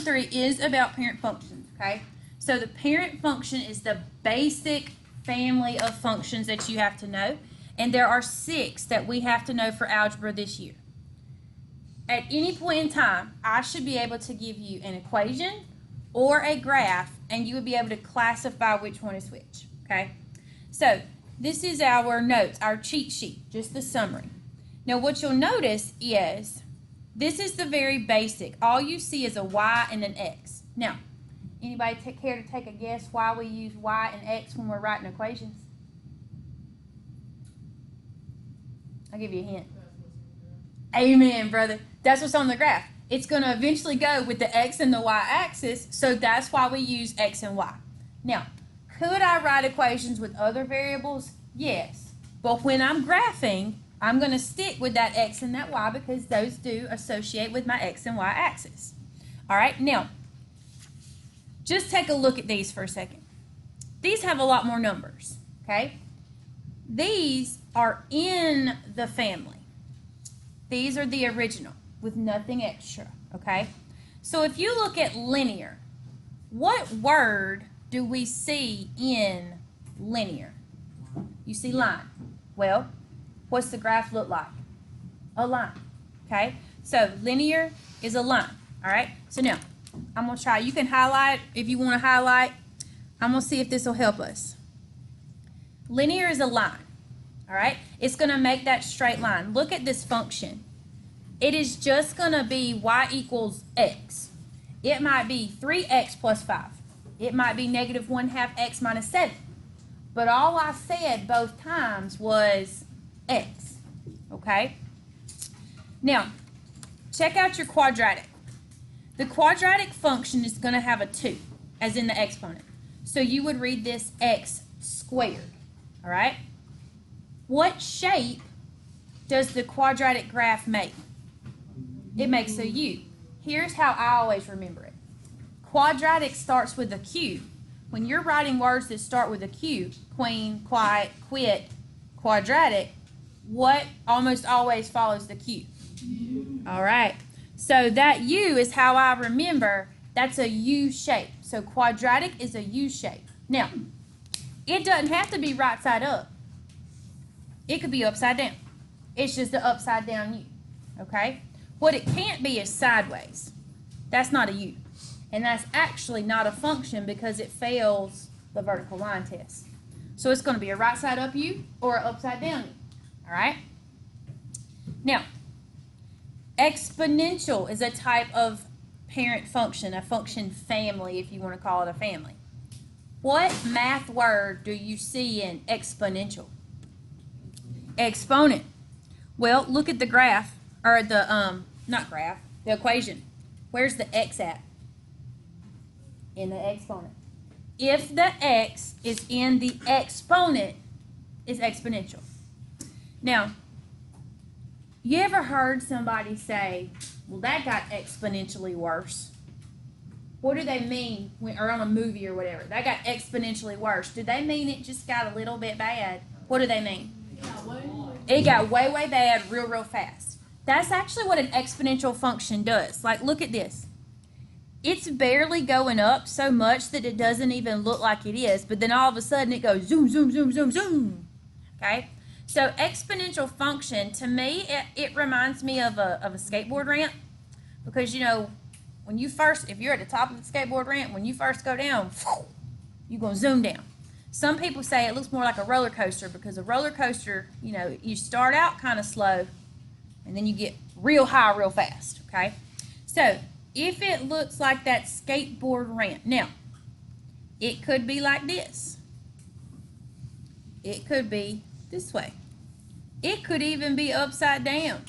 3 is about parent functions, okay? So the parent function is the basic family of functions that you have to know, and there are 6 that we have to know for algebra this year. At any point in time, I should be able to give you an equation or a graph, and you would be able to classify which one is which, okay? So this is our notes, our cheat sheet, just the summary. Now what you'll notice is this is the very basic. All you see is a y and an x. Now, anybody care to take a guess why we use y and x when we're writing equations? I'll give you a hint. Amen, brother. That's what's on the graph. It's going to eventually go with the x and the y axis, so that's why we use x and y. Now, could I write equations with other variables? Yes. But when I'm graphing, I'm going to stick with that x and that y because those do associate with my x and y axis. All right, now, just take a look at these for a second. These have a lot more numbers, okay? These are in the family. These are the original with nothing extra, okay? So if you look at linear, what word do we see in linear? You see line. Well, what's the graph look like? A line, okay? So linear is a line, all right? So now, I'm going to try. You can highlight if you want to highlight. I'm going to see if this will help us. Linear is a line, all right? It's going to make that straight line. Look at this function. It is just going to be y equals x. It might be 3x plus 5. It might be negative 1/2 x minus 7. But all I said both times was x, okay? Now, check out your quadratic. The quadratic function is going to have a 2, as in the exponent. So you would read this x squared, all right? What shape does the quadratic graph make? It makes a U. Here's how I always remember it. Quadratic starts with a Q. When you're writing words that start with a Q, queen, quiet, quit, quadratic, what almost always follows the Q? All right. So that U is how I remember that's a U shape. So quadratic is a U shape. Now, it doesn't have to be right side up. It could be upside down. It's just the upside down U. Okay? What it can't be is sideways. That's not a U. And that's actually not a function because it fails the vertical line test. So it's going to be a right side up U or an upside down U. All right? Now, exponential is a type of parent function, a function family if you want to call it a family. What math word do you see in exponential? Exponent. Well, look at the graph, or the, not graph, the equation. Where's the x at? In the exponent. If the x is in the exponent, it's exponential. Now, you ever heard somebody say, well, that got exponentially worse? What do they mean, or on a movie or whatever? That got exponentially worse. Do they mean it just got a little bit bad? What do they mean? It got way, way bad real fast. That's actually what an exponential function does. Like, look at this. It's barely going up so much that it doesn't even look like it is, but then all of a sudden it goes zoom, zoom, zoom, zoom, zoom. Okay? So exponential function, to me, it reminds me of a skateboard ramp, because, you know, when you first, if you're at the top of the skateboard ramp, when you first go down, you're going to zoom down. Some people say it looks more like a roller coaster, because a roller coaster, you know, you start out kind of slow and then you get real high real fast, okay? So if it looks like that skateboard ramp, now, it could be like this. It could be this way. It could even be upside down.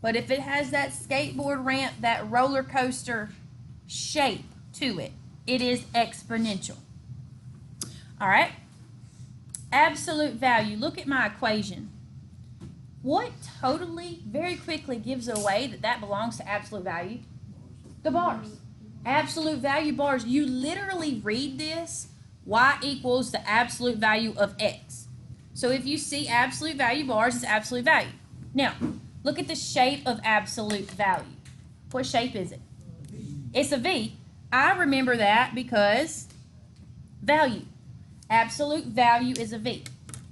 But if it has that skateboard ramp, that roller coaster shape to it, it is exponential. All right? Absolute value. Look at my equation. What totally, very quickly gives away that that belongs to absolute value? The bars. Absolute value bars. You literally read this, y equals the absolute value of x. So if you see absolute value bars, it's absolute value. Now, look at the shape of absolute value. What shape is it? It's a V. I remember that because value. Absolute value is a V.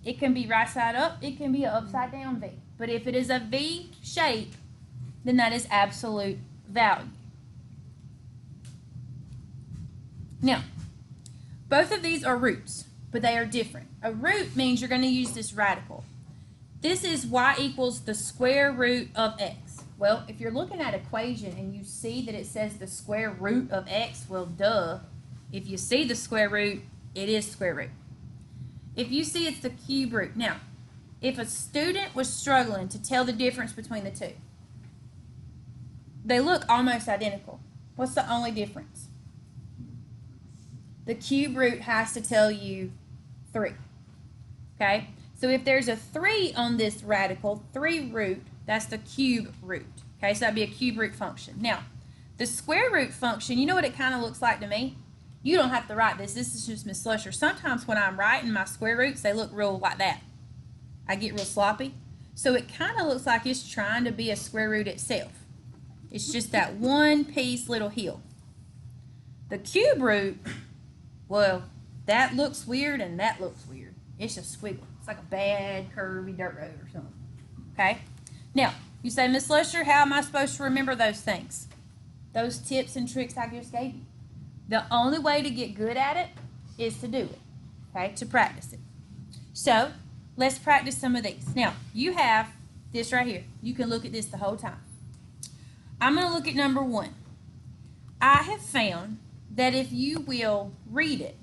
It can be right side up, it can be an upside down V. But if it is a V shape, then that is absolute value. Now, both of these are roots, but they are different. A root means you're going to use this radical. This is y equals the square root of x. Well, if you're looking at equation and you see that it says the square root of x, well, duh. If you see the square root, it is square root. If you see it's the cube root. Now, if a student was struggling to tell the difference between the two, they look almost identical. What's the only difference? The cube root has to tell you 3. Okay? So if there's a 3 on this radical, 3 root, that's the cube root. Okay? So that'd be a cube root function. Now, the square root function, you know what it kind of looks like to me? You don't have to write this. This is just Miss Slusher. Sometimes when I'm writing my square roots, they look real like that. I get real sloppy. So it kind of looks like it's trying to be a square root itself. It's just that one piece little hill. The cube root, well, that looks weird and that looks weird. It's a squiggle. It's like a bad curvy dirt road or something. Okay? Now, you say, Miss Lusher, how am I supposed to remember those things? Those tips and tricks I just gave you. The only way to get good at it is to do it. Okay? To practice it. So, let's practice some of these. Now, you have this right here. You can look at this the whole time. I'm going to look at number 1. I have found that if you will read it,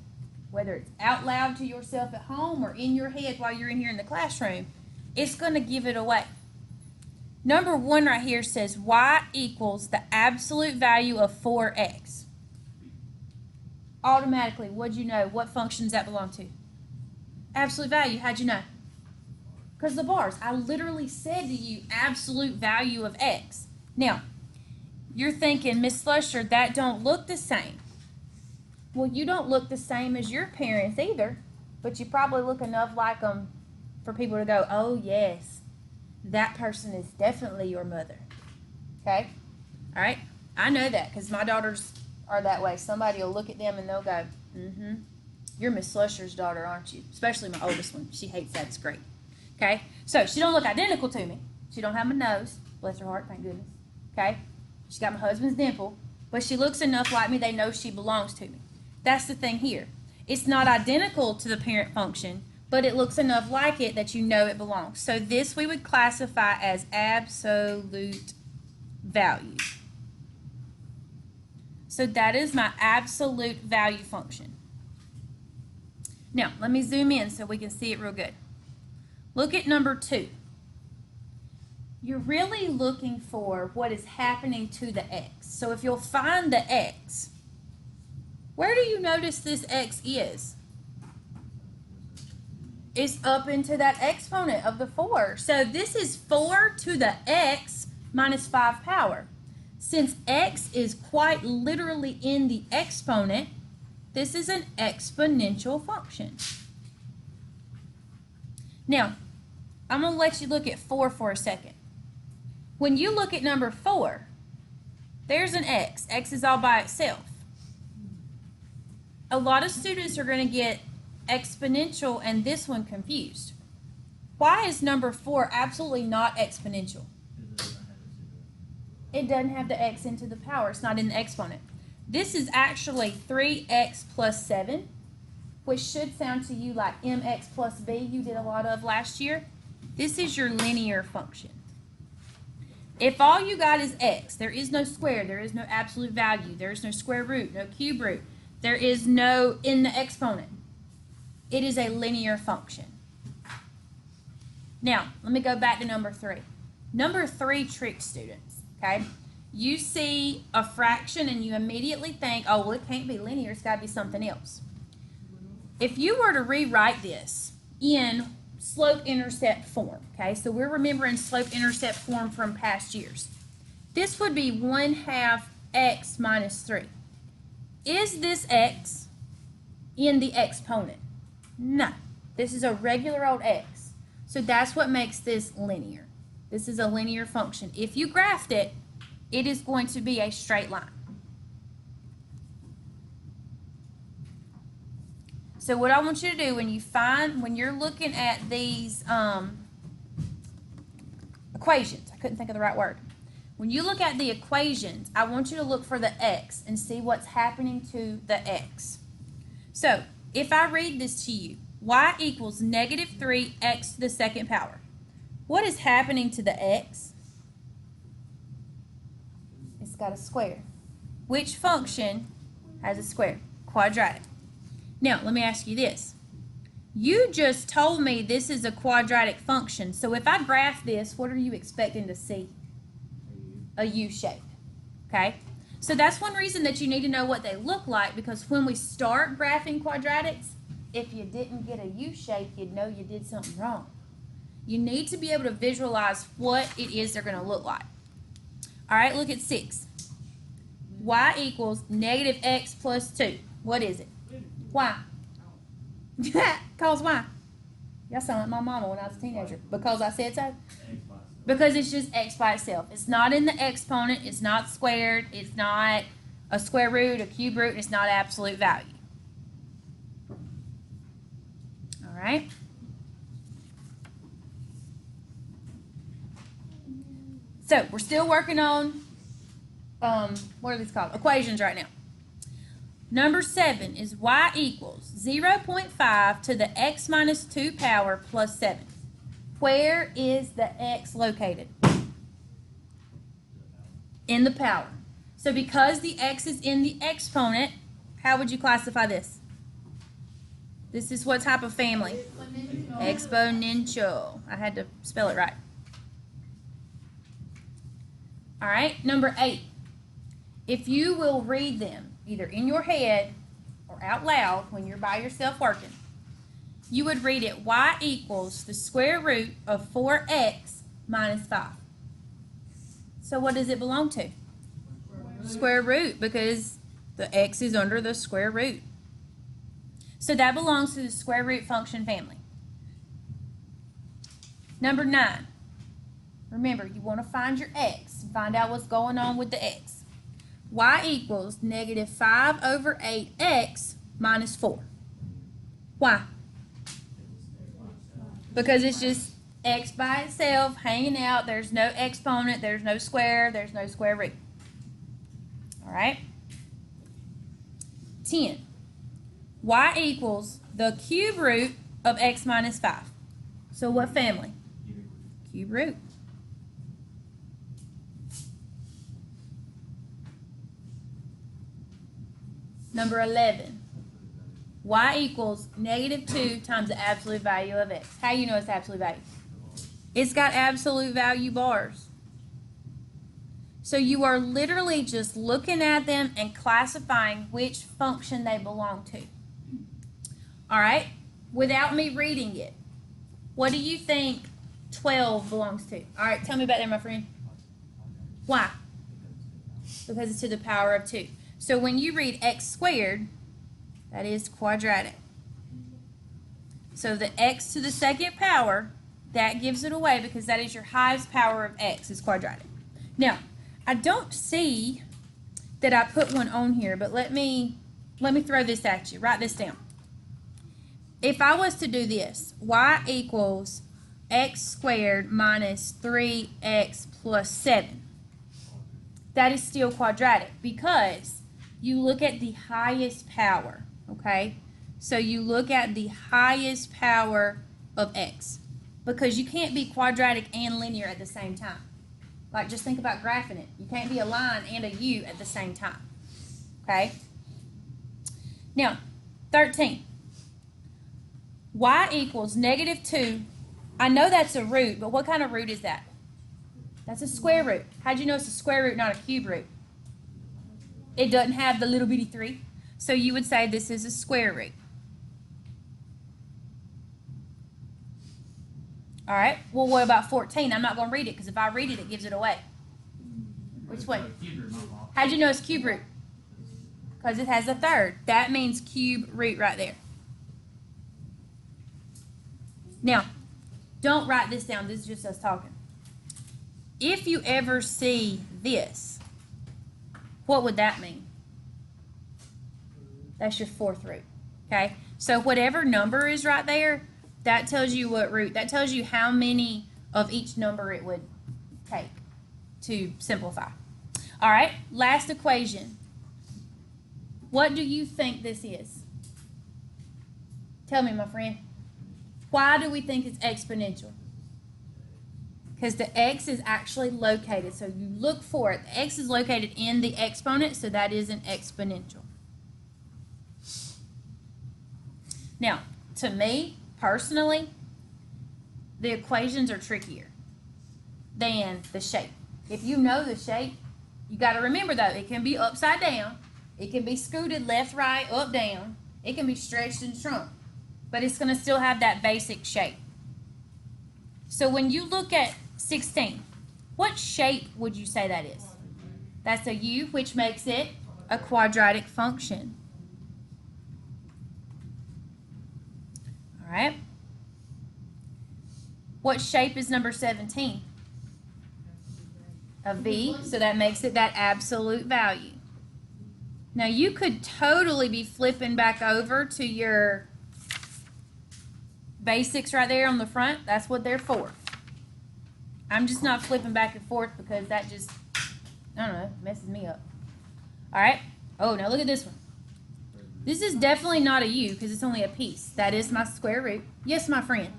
whether it's out loud to yourself at home or in your head while you're in here in the classroom, it's going to give it away. Number 1 right here says y equals the absolute value of 4x. Automatically, what'd you know? What function does that belong to? Absolute value. How'd you know? Because the bars. I literally said to you absolute value of x. Now, you're thinking, Miss Slusher, that don't look the same. Well, you don't look the same as your parents either, but you probably look enough like them for people to go, oh, yes, that person is definitely your mother. Okay? All right? I know that because my daughters are that way. Somebody will look at them and they'll go, mm-hmm, you're Miss Slusher's daughter, aren't you? Especially my oldest one. She hates that. It's great. Okay? So she don't look identical to me. She don't have my nose. Bless her heart, thank goodness. Okay? She's got my husband's dimple. But she looks enough like me, they know she belongs to me. That's the thing here. It's not identical to the parent function, but it looks enough like it that you know it belongs. So this we would classify as absolute value. So that is my absolute value function. Now, let me zoom in so we can see it real good. Look at number 2. You're really looking for what is happening to the x. So if you'll find the x, where do you notice this x is? It's up into that exponent of the 4. So this is 4 to the x minus 5 power. Since x is quite literally in the exponent, this is an exponential function. Now, I'm going to let you look at 4 for a second. When you look at number 4, there's an x. X is all by itself. A lot of students are going to get exponential and this one confused. Why is number 4 absolutely not exponential? It doesn't have the x into the power. It's not in the exponent. This is actually 3x plus 7, which should sound to you like mx plus b you did a lot of last year. This is your linear function. If all you got is x, there is no square, there is no absolute value, there is no square root, no cube root, there is no in the exponent. It is a linear function. Now, let me go back to number 3. Number 3 tricks students, okay? You see a fraction and you immediately think, oh, well, it can't be linear, it's got to be something else. If you were to rewrite this in slope-intercept form, okay, so we're remembering slope-intercept form from past years. This would be 1/2 x minus 3. Is this x in the exponent? No. This is a regular old x. So that's what makes this linear. This is a linear function. If you graphed it, it is going to be a straight line. So what I want you to do when you're looking at these equations, I couldn't think of the right word. When you look at the equations, I want you to look for the x and see what's happening to the x. So if I read this to you, y equals negative 3x to the second power. What is happening to the x? It's got a square. Which function has a square? Quadratic. Now, let me ask you this. You just told me this is a quadratic function. So if I graph this, what are you expecting to see? A U shape. Okay? So that's one reason that you need to know what they look like, because when we start graphing quadratics, if you didn't get a U shape, you'd know you did something wrong. You need to be able to visualize what it is they're going to look like. All right, look at 6. Y equals negative x plus 2. What is it? Why? Cause why? Y'all sound like my mama when I was a teenager. Because I said so? Because it's just x by itself. It's not in the exponent. It's not squared. It's not a square root, a cube root, and it's not absolute value. All right? So we're still working on, what are these called? Equations right now. Number 7 is y equals 0.5 to the x minus 2 power plus 7. Where is the x located? In the power. So because the x is in the exponent, how would you classify this? This is what type of family? Exponential. I had to spell it right. All right, number 8. If you will read them either in your head or out loud when you're by yourself working, you would read it y equals the square root of 4x minus 5. So what does it belong to? Square root, because the x is under the square root. So that belongs to the square root function family. Number 9. Remember, you want to find your x and find out what's going on with the x. Y equals negative 5 over 8x minus 4. Why? Because it's just x by itself hanging out. There's no exponent, there's no square, there's no square root. All right? 10. Y equals the cube root of x minus 5. So what family? Cube root. Number 11. Y equals negative 2 times the absolute value of x. How do you know it's absolute value? It's got absolute value bars. So you are literally just looking at them and classifying which function they belong to. All right? Without me reading it, what do you think 12 belongs to? All right, tell me about that, my friend. Why? Because it's to the power of 2. So when you read x squared, that is quadratic. So the x to the second power, that gives it away because that is your highest power of x is quadratic. Now, I don't see that I put one on here, but let me throw this at you. Write this down. If I was to do this, y equals x squared minus 3x plus 7, that is still quadratic because you look at the highest power, okay? So you look at the highest power of x because you can't be quadratic and linear at the same time. Like, just think about graphing it. You can't be a line and a U at the same time, okay? Now, 13. Y equals negative 2. I know that's a root, but what kind of root is that? That's a square root. How'd you know it's a square root, not a cube root? It doesn't have the little bitty 3. So you would say this is a square root. All right. Well, what about 14? I'm not going to read it because if I read it, it gives it away. Which way? How'd you know it's cube root? Because it has a third. That means cube root right there. Now, don't write this down. This is just us talking. If you ever see this, what would that mean? That's your fourth root. Okay, so whatever number is right there, that tells you what root, that tells you how many of each number it would take to simplify. All right, last equation. What do you think this is? Tell me, my friend. Why do we think it's exponential? Because the x is actually located. So you look for it. The x is located in the exponent, so that is an exponential. Now, to me, personally, the equations are trickier than the shape. If you know the shape, you got to remember, though, it can be upside down. It can be scooted left, right, up, down. It can be stretched and shrunk. But it's going to still have that basic shape. So when you look at 16, what shape would you say that is? That's a U, which makes it a quadratic function. All right. What shape is number 17? A V, so that makes it that absolute value. Now you could totally be flipping back over to your basics right there on the front. That's what they're for. I'm just not flipping back and forth because that just, I don't know, messes me up. All right. Oh, now look at this one. This is definitely not a U because it's only a piece. That is my square root. Yes, my friend.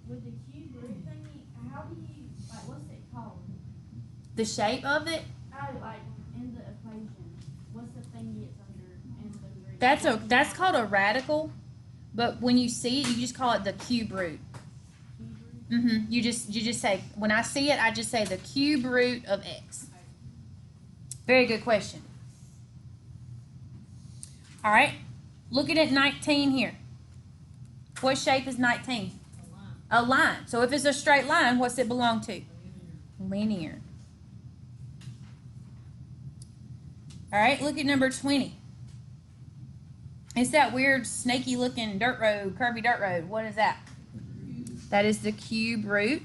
With the cube root thingy, how do you, like, what's it called? The shape of it? Like, in the equation, what's the thingy it's under in the root? That's called a radical, but when you see it, you just call it the cube root. Cube root? You just say, when I see it, I just say the cube root of x. Very good question. All right, looking at 19 here. What shape is 19? A line. So if it's a straight line, what's it belong to? Linear. All right, look at number 20. It's that weird snaky looking dirt road, curvy dirt road. What is that? That is the cube root.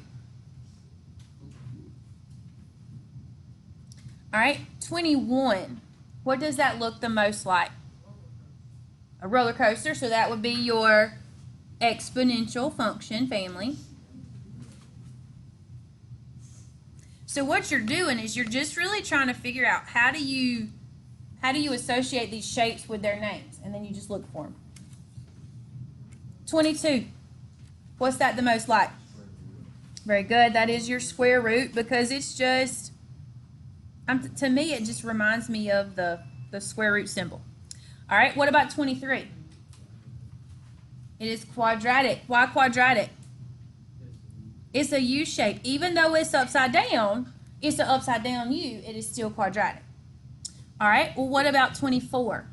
All right, 21. What does that look the most like? A roller coaster, so that would be your exponential function family. So what you're doing is you're just really trying to figure out how do you associate these shapes with their names, and then you just look for them. 22. What's that the most like? Very good. That is your square root because it's just, to me, it just reminds me of the square root symbol. All right, what about 23? It is quadratic. Why quadratic? It's a U shape. Even though it's upside down, it's an upside down U, it is still quadratic. All right, well, what about 24?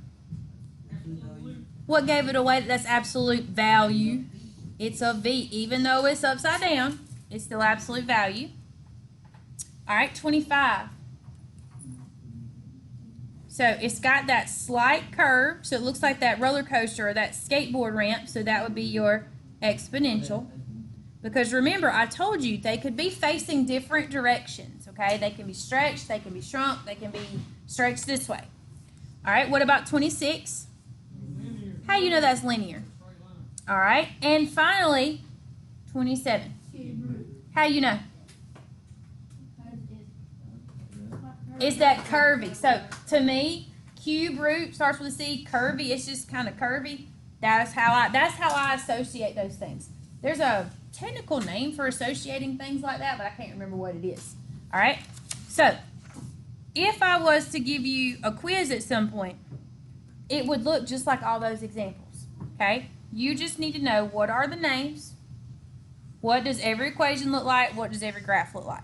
What gave it away? That's absolute value. It's a V. Even though it's upside down, it's still absolute value. All right, 25. So it's got that slight curve, so it looks like that roller coaster or that skateboard ramp, so that would be your exponential. Because remember, I told you they could be facing different directions, okay? They can be stretched, they can be shrunk, they can be stretched this way. All right, what about 26? How do you know that's linear? All right, and finally, 27. How do you know? It's that curvy. So to me, cube root starts with a C. Curvy, it's just kind of curvy. That's how I associate those things. There's a technical name for associating things like that, but I can't remember what it is. All right. So if I was to give you a quiz at some point, it would look just like all those examples. Okay. You just need to know what are the names. What does every equation look like? What does every graph look like?